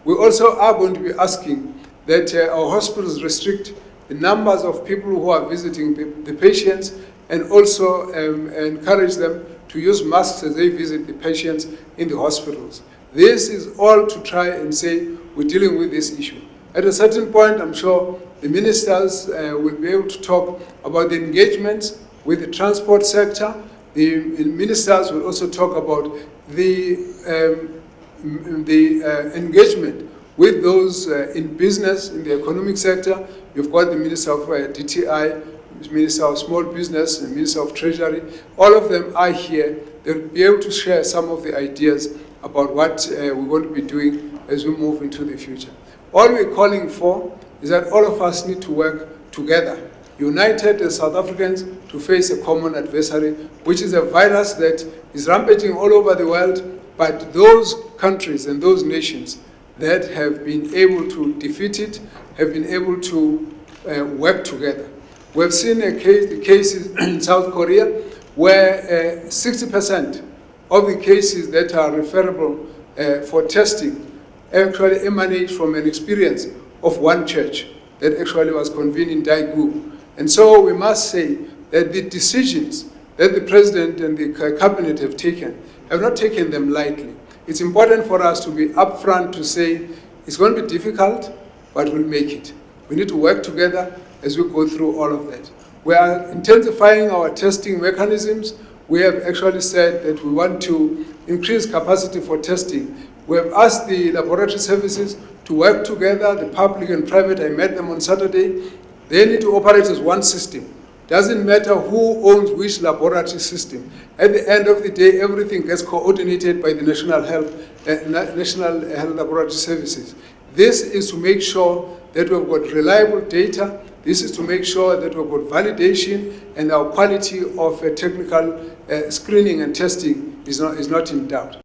We also are going to be asking that our hospitals restrict the numbers of people who are visiting the patients, and also encourage them to use masks as they visit the patients in the hospitals. This is all to try and say we're dealing with this issue. At a certain point, I'm sure the ministers will be able to talk about the engagements with the transport sector. The ministers will also talk about the engagement with those in business, in the economic sector. You've got the Minister of DTI, Minister of Small Business, and Minister of Treasury. All of them are here. They'll be able to share some of the ideas about what we're going to be doing as we move into the future. All we're calling for is that all of us need to work together, united as South Africans, to face a common adversary, which is a virus that is rampaging all over the world, but those countries and those nations that have been able to defeat it have been able to work together. We've seen the cases in South Korea where 60% of the cases that are referable for testing actually emanate from an experience of one church that actually was convened in Daegu. And so we must say that the decisions that the President and the Cabinet have not taken them lightly. It's important for us to be upfront to say it's going to be difficult, but we'll make it. We need to work together as we go through all of that. We are intensifying our testing mechanisms. We have actually said that we want to increase capacity for testing. We have asked the laboratory services to work together, the public and private. I met them on Saturday. They need to operate as one system. Doesn't matter who owns which laboratory system. At the end of the day, everything gets coordinated by the National Health Laboratory Services. This is to make sure that we've got reliable data. This is to make sure that we've got validation and our quality of technical screening and testing is not in doubt.